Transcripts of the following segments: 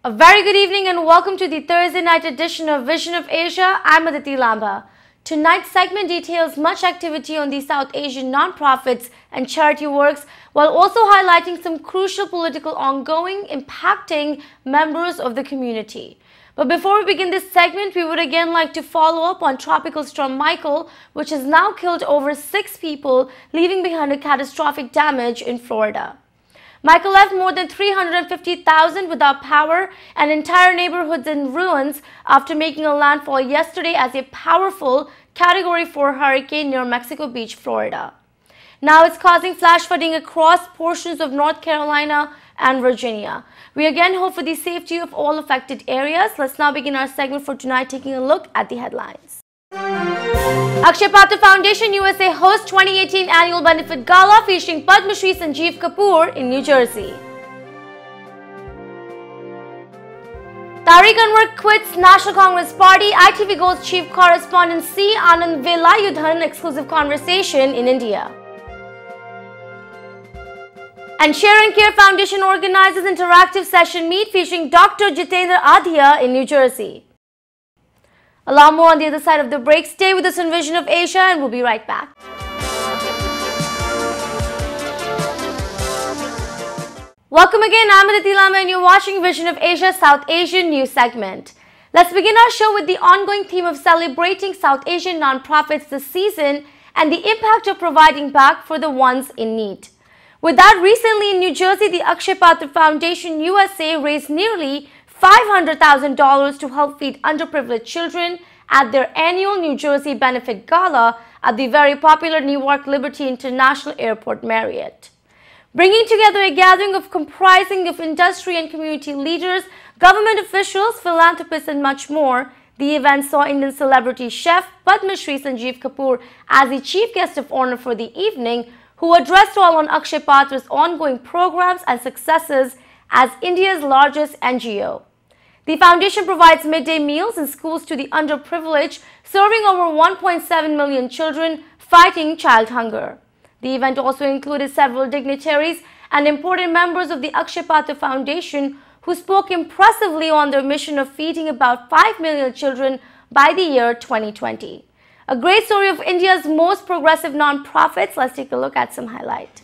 A very good evening and welcome to the Thursday night edition of Vision of Asia. I'm Adhia Lamba. Tonight's segment details much activity on the South Asian non-profits and charity works, while also highlighting some crucial political ongoing impacting members of the community. But before we begin this segment, we would again like to follow up on Tropical Storm Michael, which has now killed over 6 people, leaving behind a catastrophic damage in Florida. Michael left more than 350,000 without power and entire neighborhoods in ruins after making a landfall yesterday as a powerful Category 4 hurricane near Mexico Beach, Florida. Now it's causing flash flooding across portions of North Carolina and Virginia. We again hope for the safety of all affected areas. Let's now begin our segment for tonight, taking a look at the headlines. Akshaya Patra Foundation USA hosts 2018 Annual Benefit Gala featuring Padma Shri Sanjeev Kapoor in New Jersey. Tariq Anwar quits National Congress Party. ITV Gold's Chief Correspondent C. Anand Velayudhan exclusive conversation in India. And Share and Care Foundation organizes interactive session meet featuring Dr. Jitendra Adhia in New Jersey. A lot more on the other side of the break. Stay with us on Vision of Asia and we'll be right back. Welcome again, I'm Adhia Lamba and you're watching Vision of Asia South Asian News segment. Let's begin our show with the ongoing theme of celebrating South Asian non-profits this season and the impact of providing back for the ones in need. With that, recently in New Jersey, the Akshaya Patra Foundation USA raised nearly $500,000 to help feed underprivileged children at their annual New Jersey Benefit Gala at the very popular Newark Liberty International Airport Marriott. Bringing together a gathering comprising of industry and community leaders, government officials, philanthropists and much more, the event saw Indian celebrity chef Padma Shri Sanjeev Kapoor as the chief guest of honor for the evening, who addressed all on Akshaya Patra's ongoing programs and successes as India's largest NGO. The foundation provides midday meals in schools to the underprivileged, serving over 1.7 million children fighting child hunger. The event also included several dignitaries and important members of the Akshaya Patra Foundation who spoke impressively on their mission of feeding about 5 million children by the year 2020. A great story of India's most progressive non-profits. Let's take a look at some highlights.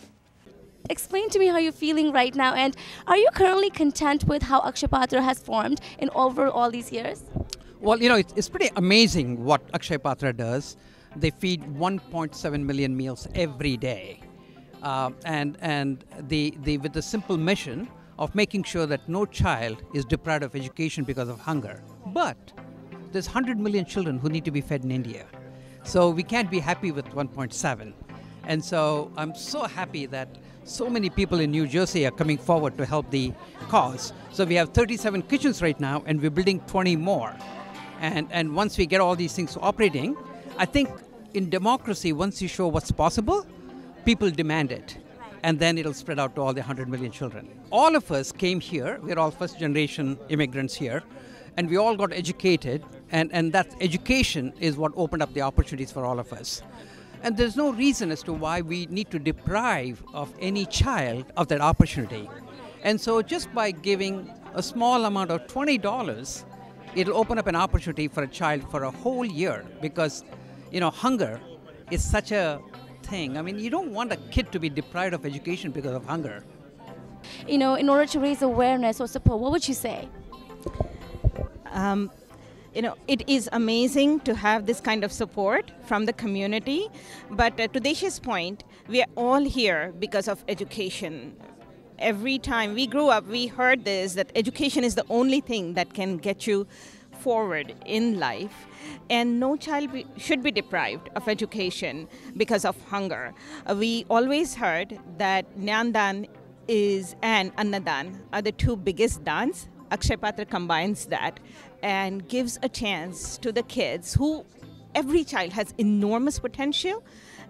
Explain to me how you're feeling right now, and are you currently content with how Akshaya Patra has formed in over all these years? Well, it's pretty amazing what Akshaya Patra does. They feed 1.7 million meals every day, and with the simple mission of making sure that no child is deprived of education because of hunger. But there's 100 million children who need to be fed in India, so we can't be happy with 1.7. And so I'm so happy that so many people in New Jersey are coming forward to help the cause. So we have 37 kitchens right now, and we're building 20 more. And once we get all these things operating, I think in democracy, once you show what's possible, people demand it. And then it'll spread out to all the 100 million children. All of us came here. We're all first generation immigrants here. And we all got educated. And that education is what opened up the opportunities for all of us. And there's no reason as to why we need to deprive of any child of that opportunity. And so just by giving a small amount of $20, it'll open up an opportunity for a child for a whole year, because, hunger is such a thing. I mean, you don't want a kid to be deprived of education because of hunger. In order to raise awareness or support, what would you say? It is amazing to have this kind of support from the community. But to Deshi's point, we are all here because of education. Every time we grew up, we heard this, that education is the only thing that can get you forward in life. And no child should be deprived of education because of hunger. We always heard that Nyandan and Annadan are the two biggest dans. Akshaya Patra combines that and gives a chance to the kids who, every child has enormous potential,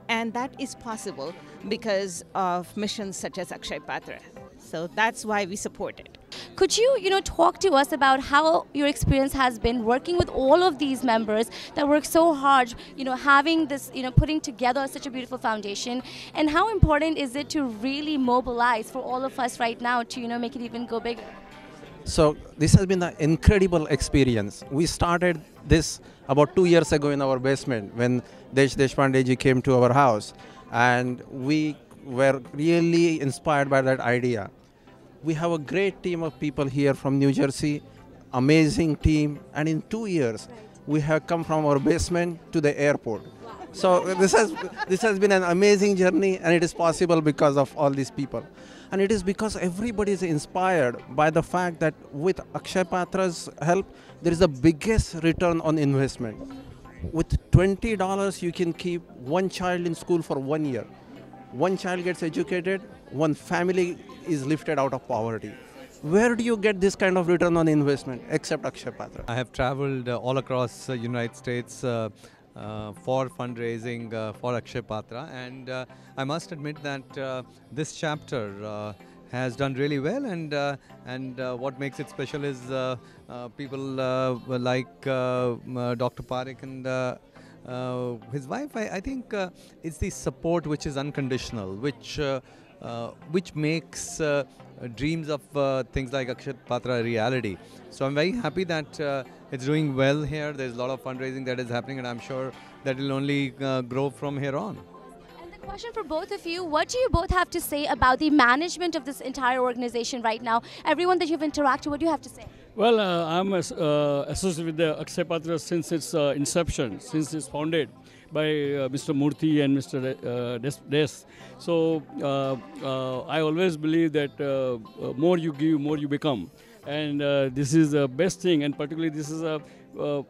and that is possible because of missions such as Akshaya Patra. So that's why we support it. Could you, talk to us about how your experience has been working with all of these members that work so hard, having this, putting together such a beautiful foundation, and how important is it to really mobilize for all of us right now to, make it even go bigger? So this has been an incredible experience. We started this about 2 years ago in our basement when Deshpande ji came to our house, and we were really inspired by that idea. We have a great team of people here from New Jersey, amazing team, and in 2 years we have come from our basement to the airport. So this has been an amazing journey, and it is possible because of all these people. And it is because everybody is inspired by the fact that with Akshaya Patra's help, there is the biggest return on investment. With $20, you can keep one child in school for 1 year. One child gets educated, one family is lifted out of poverty. Where do you get this kind of return on investment except Akshaya Patra? I have traveled all across the United States for fundraising for Akshaya Patra, and I must admit that this chapter has done really well, and what makes it special is people like Dr. Parikh and his wife. I think it's the support which is unconditional, which makes dreams of things like Akshaya Patra a reality. So I'm very happy that it's doing well here. There's a lot of fundraising that is happening, and I'm sure that will only grow from here on. And the question for both of you, what do you both have to say about the management of this entire organization right now? Everyone that you've interacted, what do you have to say? Well, I'm associated with the Akshaya Patra since its inception, since it's founded by Mr. Murthy and Mr. Des. So I always believe that more you give, more you become. And this is the best thing, and particularly this is a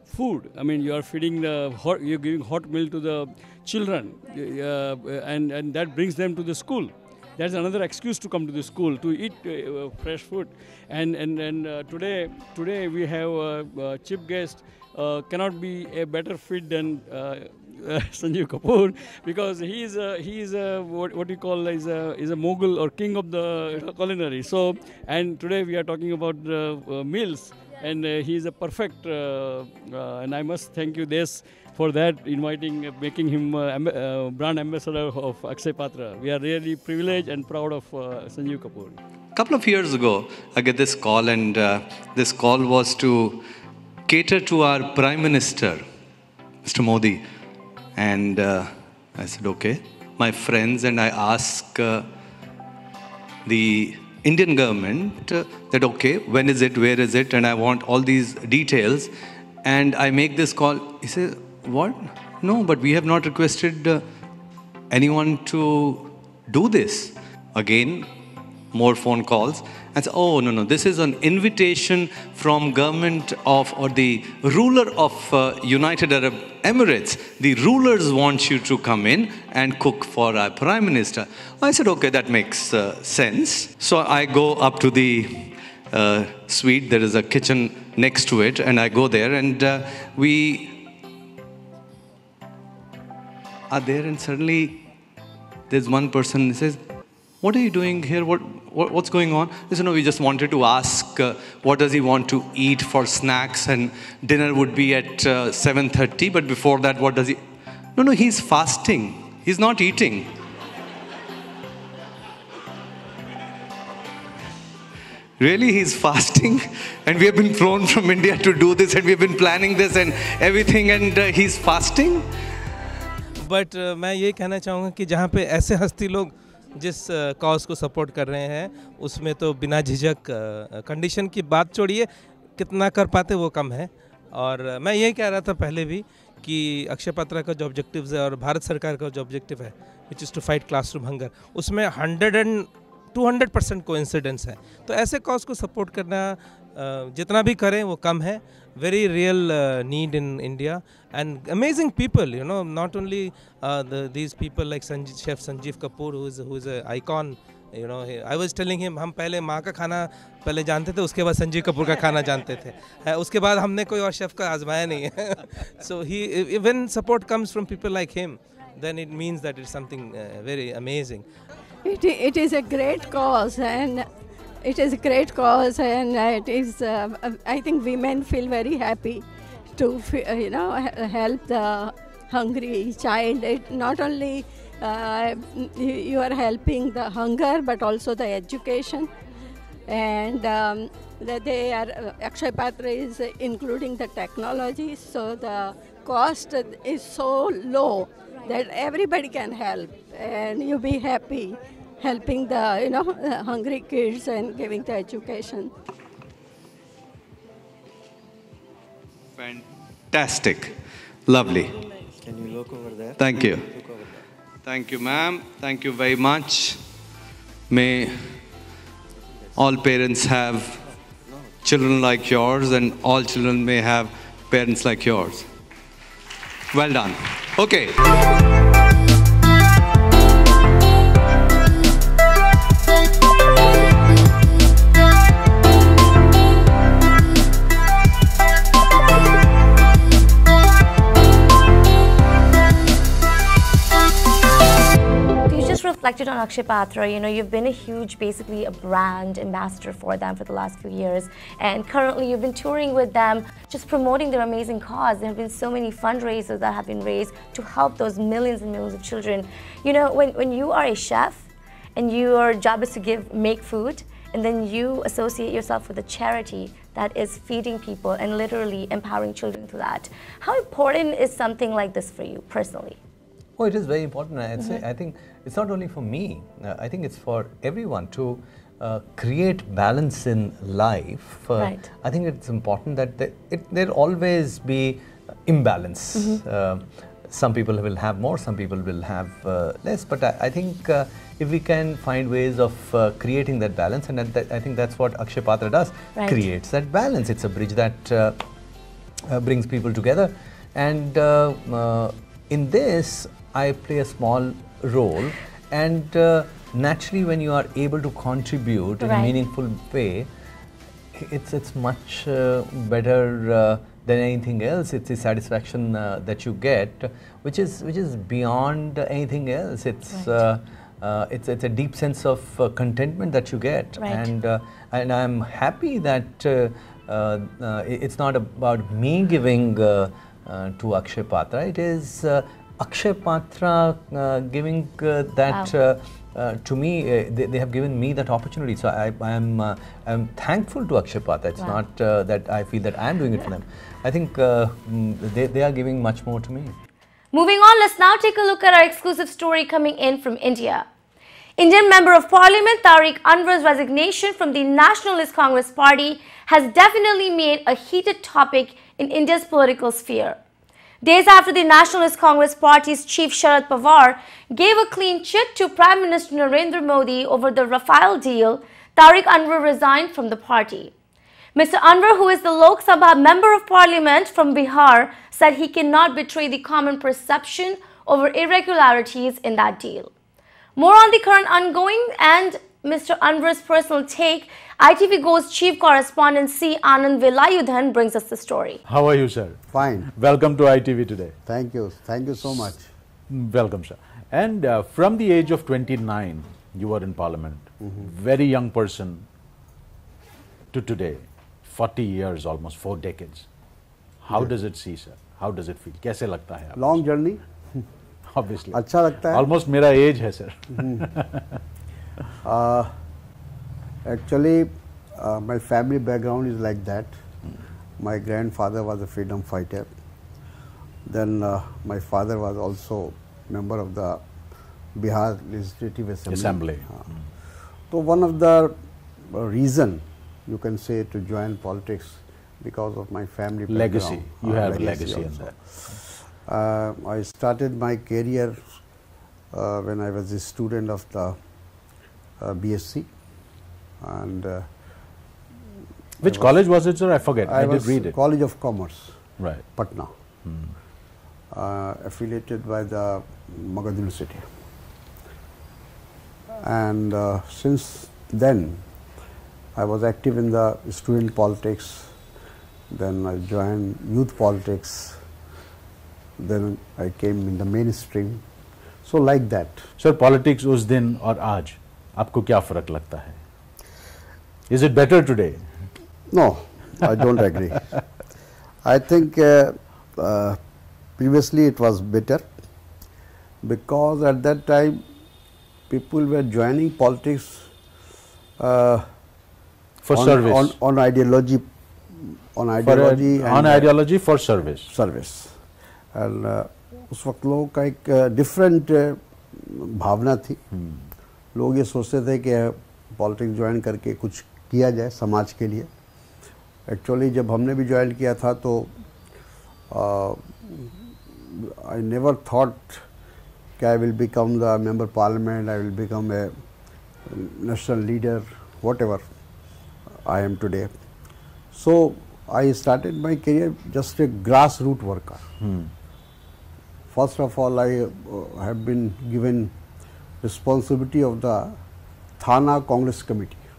food. I mean, you are feeding you're giving hot milk to the children, and that brings them to the school. That's another excuse to come to the school to eat fresh food. And today we have a chief guest. Cannot be a better fit than Sanjeev Kapoor, because he is what you call is a mogul or king of the culinary. So, and today we are talking about meals, and he is a perfect. And I must thank you, Des, for that, making him brand ambassador of Akshaya Patra. We are really privileged and proud of Sanjeev Kapoor. A couple of years ago, I get this call, and this call was to cater to our Prime Minister, Mr. Modi. And I said, okay. My friends and I asked the Indian government that, okay, when is it, where is it, and I want all these details. And I make this call. He says, what? No, but we have not requested anyone to do this. Again, more phone calls. And say, oh, no, this is an invitation from government of, or the ruler of United Arab Emirates. The rulers want you to come in and cook for our Prime Minister. I said, okay, that makes sense. So I go up to the suite. There is a kitchen next to it, and I go there, and we are there, and suddenly there's one person who says, what are you doing here? What's going on? He said, no, we just wanted to ask what does he want to eat for snacks, and dinner would be at 7:30, but before that, what does he? No, he's fasting. He's not eating. Really, he's fasting, and we have been flown from India to do this, and we have been planning this and everything, and he's fasting. But मैं ये कहना चाहूँगा कि जहाँ पे ऐसे हस्ती लोग जिस कॉज को सपोर्ट कर रहे हैं, उसमें तो बिना झिझक कंडीशन की बात छोड़िए, कितना कर पाते वो कम है. और मैं यही कह रहा था पहले भी कि अक्षय पात्रा का जो ऑब्जेक्टिव्स है और भारत सरकार का जो ऑब्जेक्टिव है, which is to fight classroom hunger, उसमें 200% कोइंसिडेंस है. तो ऐसे कॉज को सपोर्ट करना जितना भी करें वो कम है. Very real need in India, and amazing people, you know, not only these people like Chef Sanjeev Kapoor, who is an icon, you know. I was telling him, हम पहले माँ का खाना पहले जानते थे, उसके बाद संजीव कपूर का खाना जानते थे, उसके बाद हमने कोई और शेफ का आजमाया नहीं है. So when support comes from people like him, then it means that it's something very amazing. It is a great cause, and it is a great cause, and it is. I think women feel very happy to, help the hungry child. It not only you are helping the hunger, but also the education, and that they are, Akshaya Patra is including the technology, so the cost is so low that everybody can help, and you'll be happy helping the, hungry kids and giving the education. Fantastic. Lovely. Can you look over there? Thank you. Thank you, ma'am. Thank you very much. May all parents have children like yours, and all children may have parents like yours. Well done. Okay. Reflected on Akshaya Patra, you've been a huge, basically a brand ambassador for them for the last few years, and currently you've been touring with them, just promoting their amazing cause. There have been so many fundraisers that have been raised to help those millions and millions of children. When you are a chef and your job is to make food, and then you associate yourself with a charity that is feeding people and literally empowering children through that, how important is something like this for you personally? Oh, it is very important. I'd say, I think it's not only for me. I think it's for everyone to create balance in life. Right. I think it's important that there always be imbalance. Some people will have more, some people will have less. But I think if we can find ways of creating that balance, and I think that's what Akshaya Patra does, creates that balance. It's a bridge that brings people together. And in this, I play a small role, and naturally when you are able to contribute in a meaningful way, it's much better than anything else. It's the satisfaction that you get, which is beyond anything else. It's a deep sense of contentment that you get, and I'm happy that it's not about me giving to Akshaya Patra. It is Akshaya Patra giving that to me. They have given me that opportunity, so I'm thankful to Akshaya Patra. It's not that I feel that I'm doing it for them. I think they are giving much more to me. Moving on, let's now take a look at our exclusive story coming in from India. Indian Member of Parliament Tariq Anwar's resignation from the Nationalist Congress Party has definitely made a heated topic in India's political sphere. Days after the Nationalist Congress Party's chief Sharad Pawar gave a clean chit to Prime Minister Narendra Modi over the Rafale deal, Tariq Anwar resigned from the party. Mr. Anwar, who is the Lok Sabha Member of Parliament from Bihar, said he cannot betray the common perception over irregularities in that deal. More on the current ongoing and Mr. Anwar's personal take, ITV Go's chief correspondent C. Anand Velayudhan brings us the story. How are you, sir? Fine. Welcome to ITV today. Thank you. Thank you so much. Welcome, sir. And from the age of 29, you were in Parliament. Very young person to today, 40 years, almost 4 decades. How does it see, sir? How does it feel? कैसे लगता है? Long journey. Obviously. अच्छा लगता है. Almost मेरा age है, sir. Actually, my family background is like that. My grandfather was a freedom fighter. Then my father was also member of the Bihar Legislative Assembly. So one of the reason you can say to join politics because of my family background. Legacy. You have legacy in that. I started my career when I was a student of the BSc. And which college was it, sir? I forget. I did read it. College of Commerce, right? Patna, affiliated by the Magadha University. And since then, I was active in the student politics. Then I joined youth politics. Then I came in the mainstream. So like that. Sir, politics उस दिन और आज आपको क्या फर्क लगता है? Is it better today? No, I don't agree. I think previously it was better because at that time people were joining politics For service. On ideology. On ideology. On ideology for service. Service. And उस वक्त लोगों का एक different भावना थी. लोग ये सोचते थे कि पॉलिटिक्स ज्वाइन करके कुछ किया जाए समाज के लिए. एक्चुअली जब हमने भी ज्वाइन किया था तो आई नेवर थॉट कि I will become the member parliament, I will become a national leader, whatever I am today. So I started my career just a grass root worker. First of all, I have been given responsibility of the Thana Congress Committee.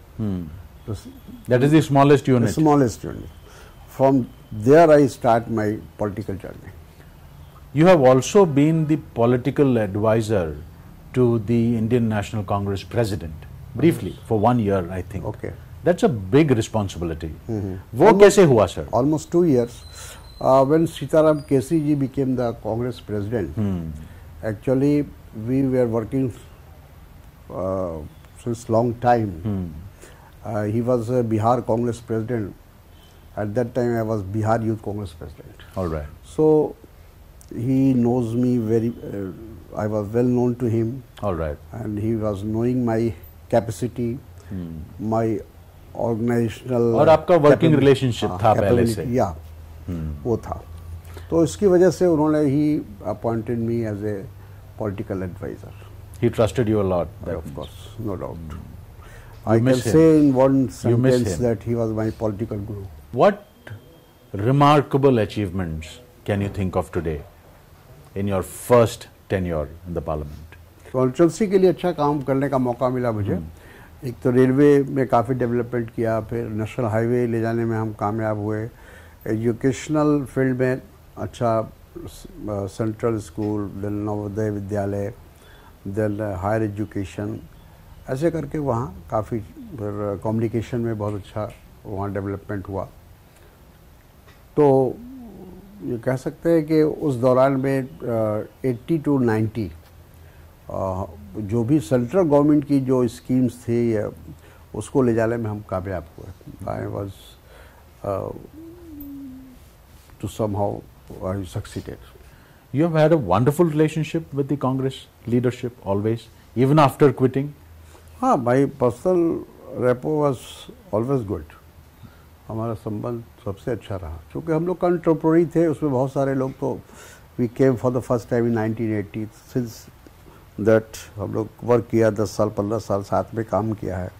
That is the smallest unit. The smallest unit. From there, I start my political journey. You have also been the political advisor to the Indian National Congress President, briefly, for 1 year, I think. Okay. That's a big responsibility. वो कैसे हुआ, sir? Almost 2 years. When Sitaram Kesri ji became the Congress President, actually we were working since long time. He was a Bihar Congress President. At that time I was Bihar Youth Congress President. All right. So he knows me very, I was well known to him. All right. And he was knowing my capacity, my organizational. और आपका working relationship था पहले से. Yeah. वो था. तो इसकी वजह से उन्होंने ही appointed me as a political advisor. He trusted you a lot. Of course, no doubt. I can say in one sentence that he was my political guru. What remarkable achievements can you think of today in your first tenure in the parliament? Constituency के लिए अच्छा काम करने का मौका मिला मुझे. एक तो रेलवे में काफ़ी डेवलपमेंट किया, फिर नेशनल हाईवे ले जाने में हम कामयाब हुए. एजुकेशनल फील्ड में अच्छा central school, then Navodaya Vidyalaya, then higher education, ऐसे करके वहाँ काफ़ी, फिर कम्युनिकेशन में बहुत अच्छा वहाँ डेवलपमेंट हुआ. तो ये कह सकते हैं कि उस दौरान में 80 to 90 जो भी सेंट्रल गवर्नमेंट की जो स्कीम्स थी उसको ले जाने में हम कामयाब हुए. I was to somehow I succeeded. You have had a wonderful relationship with the Congress leadership always, even after quitting? हाँ, my personal rapport was always good. हमारा संबंध सबसे अच्छा रहा. क्योंकि हम लोग कंट्रोपरी थे, उसमें बहुत सारे लोग तो we came for the first time in 1980. Since that हम लोग वर्क किया, 10 साल 15 साल साथ में काम किया है.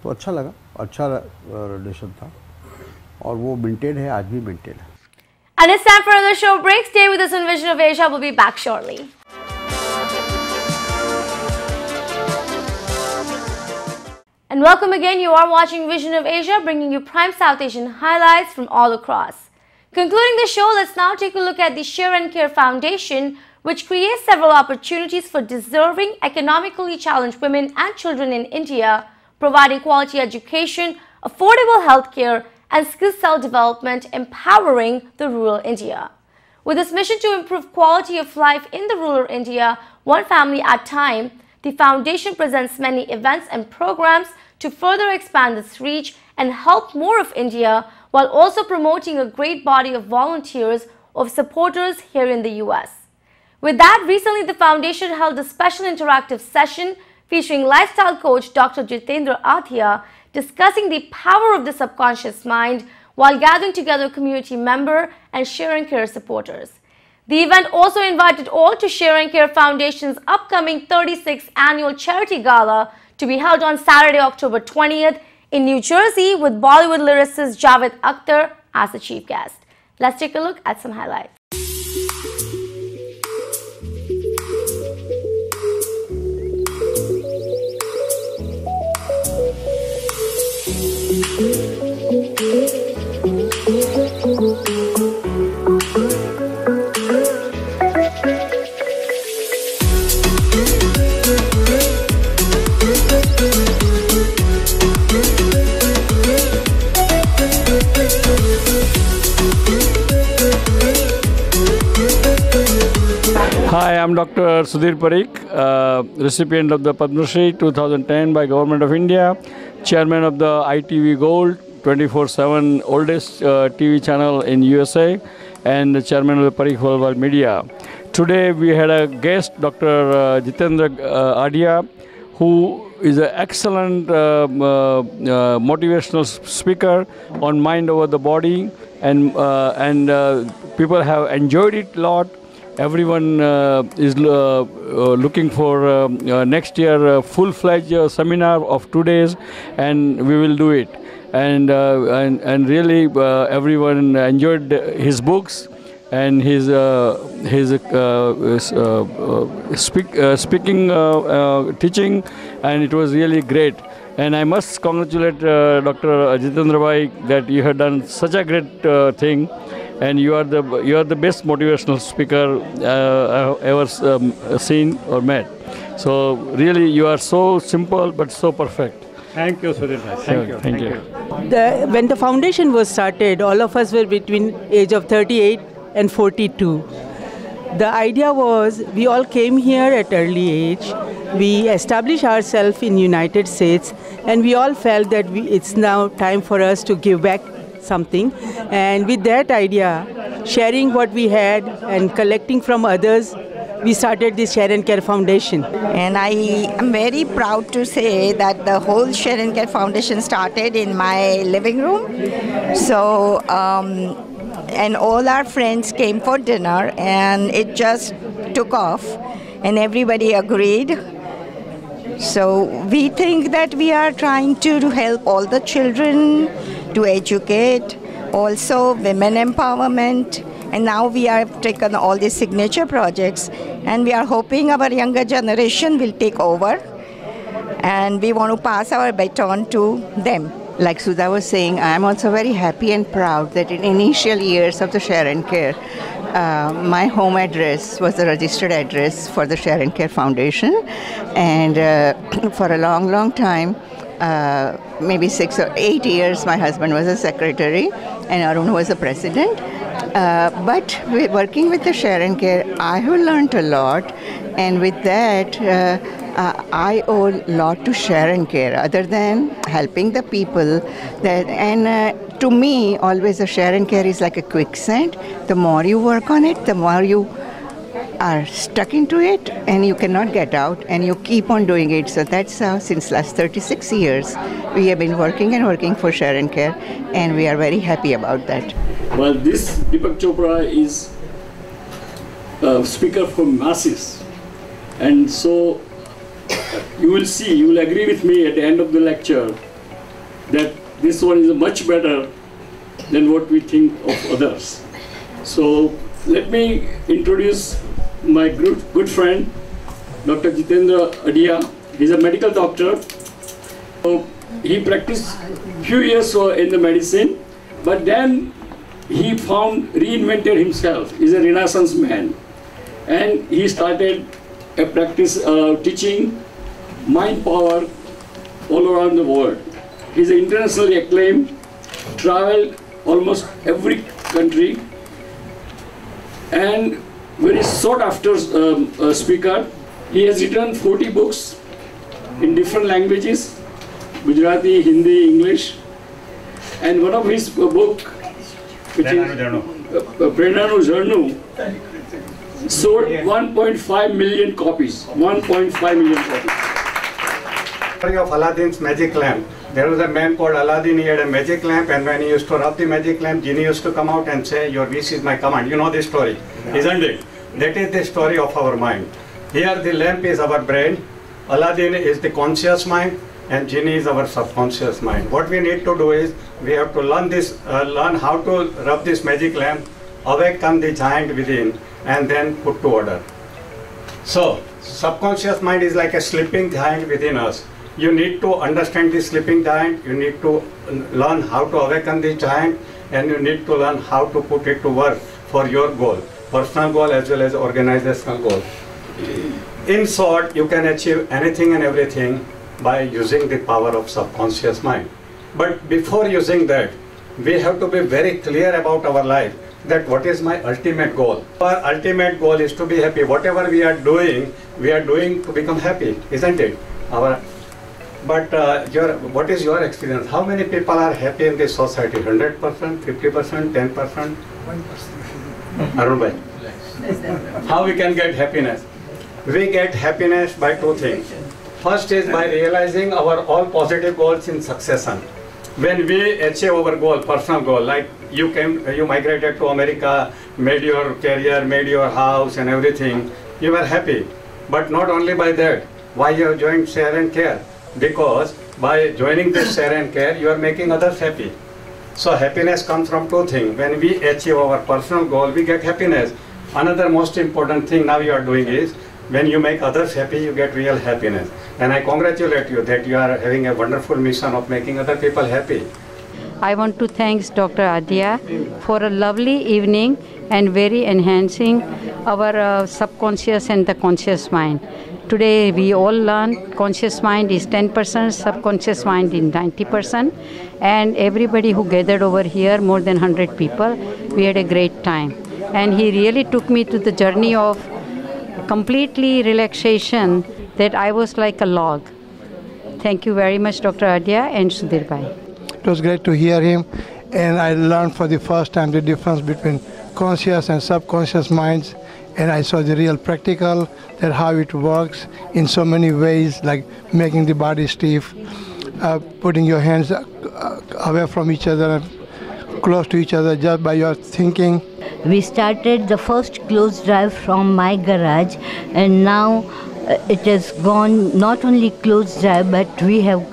तो अच्छा लगा, अच्छा रिलेशन था और वो मेंटेन है, आज भी मेंटेन है. And it's time for another show break. Stay with us on Vision of Asia. We'll be back shortly. And welcome again. You are watching Vision of Asia, bringing you prime South Asian highlights from all across. Concluding the show, let's now take a look at the Share and Care Foundation, which creates several opportunities for deserving, economically challenged women and children in India, providing quality education, affordable health care, and skill self-development, empowering the rural India. With this mission to improve quality of life in the rural India, one family at a time, the foundation presents many events and programs to further expand its reach and help more of India, while also promoting a great body of volunteers of supporters here in the US. With that, recently the foundation held a special interactive session featuring lifestyle coach Dr. Jitendra Adhia, discussing the power of the subconscious mind while gathering together community member and Share and Care supporters. The event also invited all to Share and Care Foundation's upcoming 36th annual charity gala to be held on Saturday, October 20th in New Jersey with Bollywood lyricist Javed Akhtar as the chief guest. Let's take a look at some highlights. Hi, I'm Dr. Sudhir Parikh, recipient of the Padma Shri 2010 by Government of India, chairman of the ITV Gold, 24/7 oldest TV channel in USA, and the chairman of the Parikh Worldwide Media. Today we had a guest, Dr. Jitendra Adhia, who is an excellent motivational speaker on mind over the body, and people have enjoyed it a lot. Everyone is looking for next year full-fledged seminar of 2 days, and we will do it. And really everyone enjoyed his books and his speaking, teaching, and it was really great. And I must congratulate Dr. Jitendra Bhai that you have done such a great thing, and you are the best motivational speaker I've ever seen or met. So really, you are so simple but so perfect. Thank you, Sudhir. Thank you. When the foundation was started, all of us were between age of 38 and 42. The idea was we all came here at early age. We established ourselves in United States, and we all felt that it's now time for us to give back something. And with that idea, sharing what we had and collecting from others, we started the Share and Care Foundation. And I am very proud to say that the whole Share and Care Foundation started in my living room. So, and all our friends came for dinner, and it just took off, and everybody agreed. So we think that we are trying to help all the children, to educate, also women empowerment. And now we have taken all these signature projects, and we are hoping our younger generation will take over, and we want to pass our baton to them. Like Sudha was saying, I am also very happy and proud that in initial years of the Share and Care, my home address was the registered address for the Share and Care Foundation, and for a long, long time, maybe 6 or 8 years, my husband was a secretary and Arun was the president. But working with the Share and Care, I have learned a lot, and with that, I owe a lot to Share and Care, other than helping the people. To me, always the Share and Care is like a quicksand. The more you work on it, the more you are stuck into it, and you cannot get out, and you keep on doing it. So that's how, since last 36 years, we have been working and working for Share and Care, and we are very happy about that. Well, this Deepak Chopra is a speaker for masses, and so you will see, you will agree with me at the end of the lecture that this one is much better than what we think of others. So let me introduce my good friend, Dr. Jitendra Adhia. He's a medical doctor. So he practiced few years in the medicine, but then he reinvented himself. He's a Renaissance man, and he started a practice teaching mind power all around the world. He's internationally acclaimed, traveled almost every country, and very sought after speaker. He has written 40 books in different languages, Gujarati, Hindi, English, and one of his book, which is Prenanu Jarnu, sold 1.5 million copies. 1.5 million copies. Story of Aladdin's magic lamp. There was a man called Aladdin. He had a magic lamp, and when he used to rub the magic lamp, genie used to come out and say, "Your wish is my command." You know this story, isn't it? That is the story of our mind. Here the lamp is our brain, Aladdin is the conscious mind, and genie is our subconscious mind. What we need to do is we have to learn how to rub this magic lamp, awaken the giant within, and then put to order. So subconscious mind is like a sleeping giant within us. You need to understand the sleeping giant, you need to learn how to awaken the giant, and you need to learn how to put it to work for your goal, personal goal as well as organizational goal. In short, you can achieve anything and everything by using the power of subconscious mind. But before using that, we have to be very clear about our life, that what is my ultimate goal. Our ultimate goal is to be happy. Whatever we are doing to become happy, isn't it? But what is your experience? How many people are happy in this society? 100%, 50%, 10%? 1%. Arun bhai. How we can get happiness? We get happiness by two things. First is by realizing our all positive goals in succession. When we achieve our goal, personal goal, like you migrated to America, made your career, made your house and everything, you were happy. But not only by that, why you have joined Share and Care? Because by joining this Share and Care, you are making others happy. So happiness comes from two things. When we achieve our personal goal, we get happiness. Another most important thing now you are doing is, when you make others happy, you get real happiness. And I congratulate you that you are having a wonderful mission of making other people happy. I want to thank Dr. Adhia for a lovely evening and very enhancing our subconscious and the conscious mind. Today we all learn conscious mind is 10%, subconscious mind is 90%, and everybody who gathered over here, more than 100 people, we had a great time. And he really took me to the journey of completely relaxation that I was like a log. Thank you very much, Dr. Adhia and Sudhir bhai. It was great to hear him, and I learned for the first time the difference between conscious and subconscious minds, and I saw the real practical, that how it works in so many ways, like making the body stiff, putting your hands away from each other, close to each other just by your thinking. We started the first clothes drive from my garage, and now it has gone not only clothes drive, but we have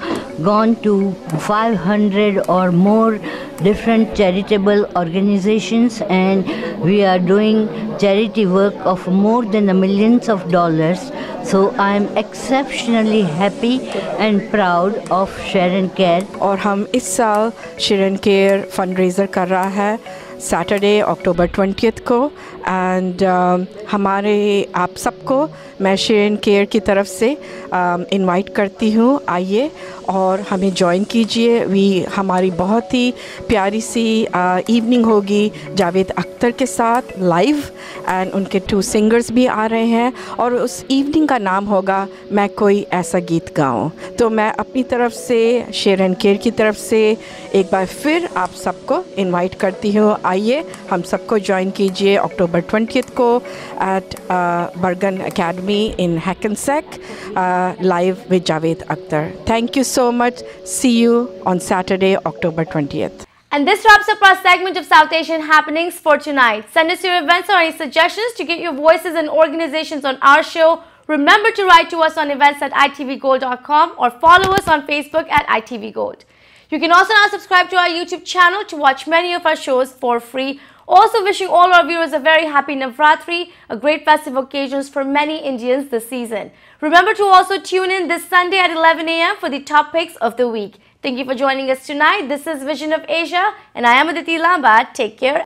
gone to 500 or more different charitable organizations, and we are doing charity work of more than millions of dollars. So I am exceptionally happy and proud of Share and Care. और हम इस साल Share and Care fundraiser कर रहा है Saturday, October 20th को, and हमारे आप सबको मैं Share and Care की तरफ से इनवाइट करती हूँ, आइए और हमें ज्वाइन कीजिए। हमारी बहुत ही प्यारी सी इवनिंग होगी जावेद अख्तर के साथ लाइव, एंड उनके 2 सिंगर्स भी आ रहे हैं, और उस इवनिंग का नाम होगा मैं कोई ऐसा गीत गाऊं। तो मैं अपनी तरफ से Share and Care की तरफ से एक बार फिर आप सबको इनवाइट करती हूँ, आइए हम सबको ज्वाइन कीजिए October 20th को at Bergen Academy in Hackensack, live with Javed Akhtar. Thank you so much. See you on Saturday, October 20th. And this wraps up our segment of South Asian happenings for tonight. Send us your events or any suggestions to get your voices and organizations on our show. Remember to write to us on events@itvgold.com or follow us on Facebook at itvgold. You can also now subscribe to our YouTube channel to watch many of our shows for free. Also wishing all our viewers a very happy Navratri, a great festive occasions for many Indians this season. Remember to also tune in this Sunday at 11 a.m. for the top picks of the week. Thank you for joining us tonight. This is Vision of Asia and I am Adhia. Take care.